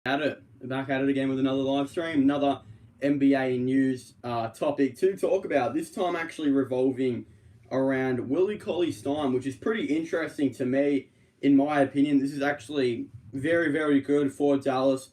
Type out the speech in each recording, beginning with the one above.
Back at it again with another live stream, another NBA news topic to talk about. This time actually revolving around Willie Cauley-Stein, which is pretty interesting to me, in my opinion. This is actually very, very good for Dallas.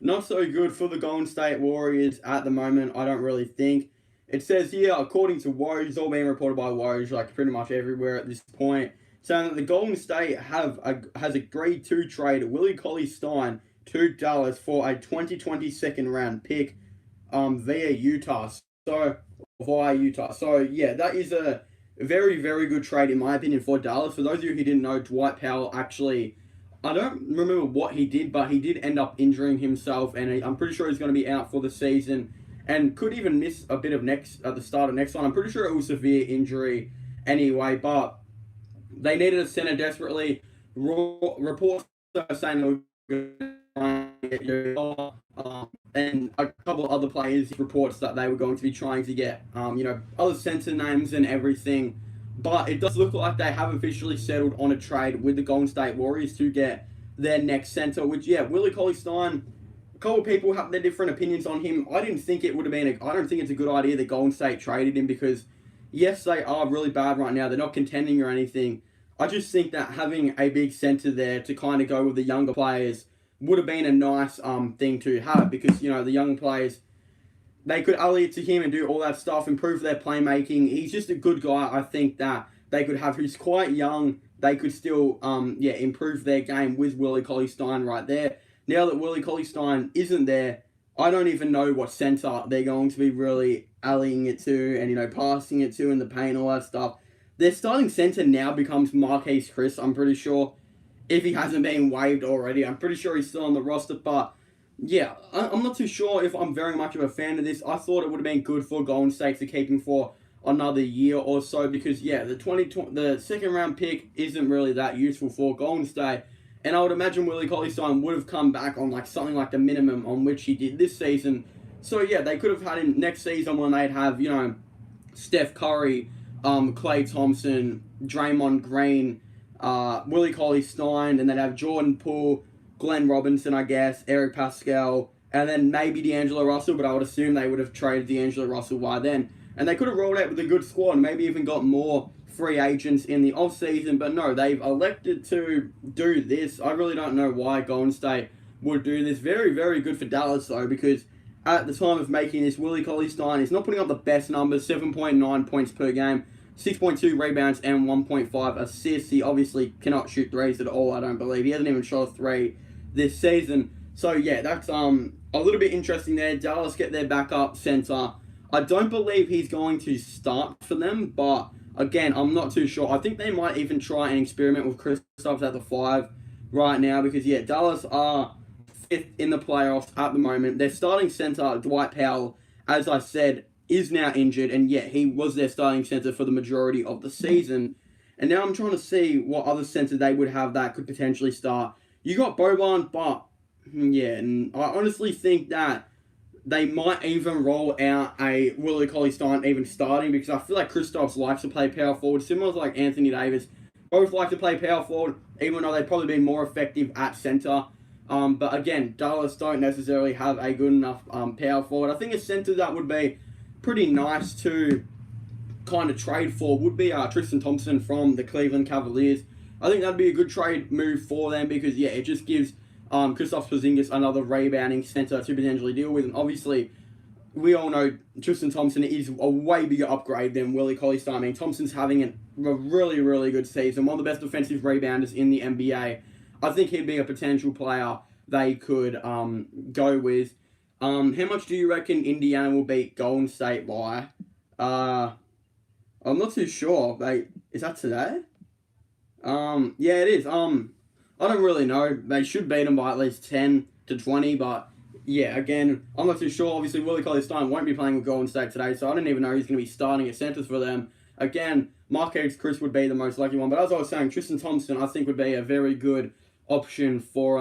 Not so good for the Golden State Warriors at the moment, I don't really think. It says here, according to Warriors, all being reported by Warriors, like pretty much everywhere at this point, saying that the Golden State has agreed to trade Willie Cauley-Stein to Dallas for a 2020 second round pick via Utah. So via Utah. So yeah, that is a very, very good trade in my opinion for Dallas. For those of you who didn't know, Dwight Powell actually, I don't remember what he did, but he did end up injuring himself, and I'm pretty sure he's going to be out for the season and could even miss a bit of next at the start of next one. I'm pretty sure it was severe injury anyway, but they needed a center desperately. Reports are saying and a couple of other players reports that they were going to be trying to get other center names and everything, but it does look like they have officially settled on a trade with the Golden State Warriors to get their next center, which Willie Cauley-Stein, a couple of people have their different opinions on him. I didn't think it would have been I don't think it's a good idea that Golden State traded him, because yes, they are really bad right now, they're not contending or anything. I just think that having a big center there to kind of go with the younger players would have been a nice thing to have, because the young players, they could alley it to him and do all that stuff, improve their playmaking. He's just a good guy. I think that they could have, who's quite young, they could still improve their game with Willie Cauley-Stein right there. Now that Willie Cauley-Stein isn't there, I don't even know what center they're going to be really alleying it to and passing it to in the paint, all that stuff. Their starting center now becomes Marquise Chris, I'm pretty sure. If he hasn't been waived already, I'm pretty sure he's still on the roster. But yeah, I'm not too sure if I'm very much of a fan of this. I thought it would have been good for Golden State to keep him for another year or so, because the second round pick isn't really that useful for Golden State. And I would imagine Willie Cauley-Stein would have come back on like something like the minimum on which he did this season. So yeah, they could have had him next season when they'd have Steph Curry, Klay Thompson, Draymond Green, Willie Cauley-Stein, and then have Jordan Poole, Glenn Robinson, I guess, Eric Pascal, and then maybe D'Angelo Russell, but I would assume they would have traded D'Angelo Russell by then. And they could have rolled out with a good squad and maybe even got more free agents in the off-season, but no, they've elected to do this. I really don't know why Golden State would do this. Very, very good for Dallas, though, because at the time of making this, Willie Cauley-Stein is not putting up the best numbers, 7.9 points per game, 6.2 rebounds and 1.5 assists. He obviously cannot shoot threes at all, I don't believe. He hasn't even shot a three this season. So yeah, that's a little bit interesting there. Dallas get their backup center. I don't believe he's going to start for them, but again, I'm not too sure. I think they might even try and experiment with Kristaps at the 5 right now, because Dallas are 5th in the playoffs at the moment. Their starting center, Dwight Powell, as I said, is now injured, and he was their starting center for the majority of the season. And now I'm trying to see what other center they would have that could potentially start. You got Boban, but and I honestly think that they might even roll out a Willie Cauley-Stein even starting, because I feel like Kristaps likes to play power forward, similar to like Anthony Davis. Both like to play power forward, even though they'd probably be more effective at center. But again, Dallas don't necessarily have a good enough power forward. I think a center that would be pretty nice to kind of trade for would be Tristan Thompson from the Cleveland Cavaliers. I think that'd be a good trade move for them, because it just gives Kristaps Porzingis another rebounding center to potentially deal with. And obviously, we all know Tristan Thompson is a way bigger upgrade than Willie Cauley-Stein. I mean, Thompson's having a really, really good season, one of the best defensive rebounders in the NBA. I think he'd be a potential player they could go with. How much do you reckon Indiana will beat Golden State by? I'm not too sure. Is that today? Yeah, it is. I don't really know. They should beat them by at least 10 to 20, but again, I'm not too sure. Obviously, Willie Cauley-Stein won't be playing with Golden State today, so I don't even know who's going to be starting at centers for them. Again, Marquise Chris would be the most likely one, but as I was saying, Tristan Thompson I think would be a very good option for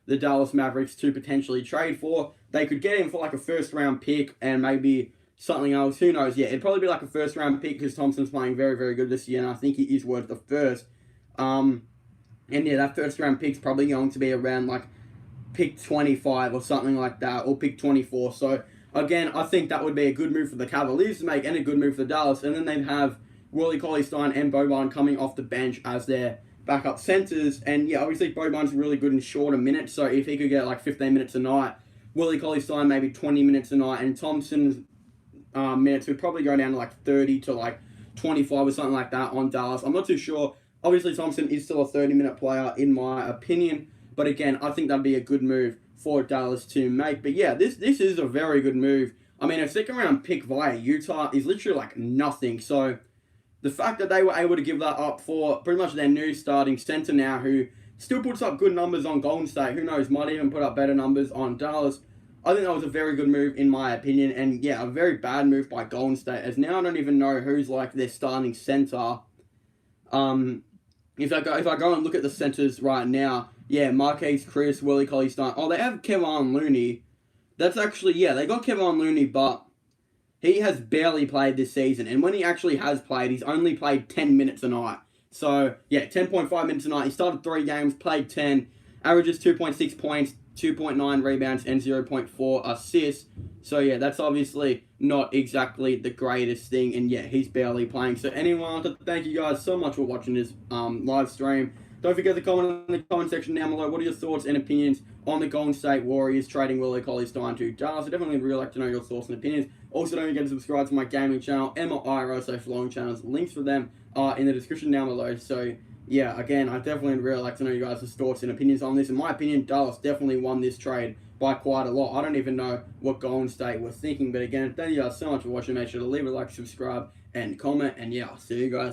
the Dallas Mavericks to potentially trade for. They could get him for like a first-round pick and maybe something else. Who knows? It'd probably be like a first-round pick, because Thompson's playing very, very good this year, and I think he is worth the first. And that first-round pick's probably going to be around like pick 25 or something like that, or pick 24. So again, I think that would be a good move for the Cavaliers to make and a good move for Dallas. And then they'd have Willie Cauley-Stein and Boban coming off the bench as their backup centers. And yeah, obviously Boban's really good in shorter minutes. So if he could get like 15 minutes a night, Willie Cauley-Stein maybe 20 minutes a night, and Thompson's minutes would probably go down to like 30 to like 25 or something like that on Dallas. I'm not too sure. Obviously, Thompson is still a 30-minute player in my opinion. But again, I think that'd be a good move for Dallas to make. But yeah, this is a very good move. I mean, a second-round pick via Utah is literally like nothing. So the fact that they were able to give that up for pretty much their new starting center now, who still puts up good numbers on Golden State, who knows, might even put up better numbers on Dallas. I think that was a very good move in my opinion. And yeah, a very bad move by Golden State, as now I don't even know who's like their starting center. If I go and look at the centers right now, yeah, Marquise Chris, Willie Cauley-Stein. Oh, they have Kevon Looney. That's actually, yeah, they got Kevon Looney, but he has barely played this season. And when he actually has played, he's only played 10 minutes a night. So, yeah, 10.5 minutes a night. He started 3 games, played 10, averages 2.6 points, 2.9 rebounds, and 0.4 assists. So, yeah, that's obviously not exactly the greatest thing. And, yeah, he's barely playing. So, anyway, I want to thank you guys so much for watching this live stream. Don't forget to comment in the comment section down below. What are your thoughts and opinions on the Golden State Warriors trading Willie Cauley-Stein to Dallas? I definitely would really like to know your thoughts and opinions. Also, don't forget to subscribe to my gaming channel and my IRL social long channels. Links for them are in the description down below. So, yeah, again, I definitely would really like to know you guys' thoughts and opinions on this. In my opinion, Dallas definitely won this trade by quite a lot. I don't even know what Golden State were thinking. But again, thank you guys so much for watching. Make sure to leave a like, subscribe, and comment. And yeah, I'll see you guys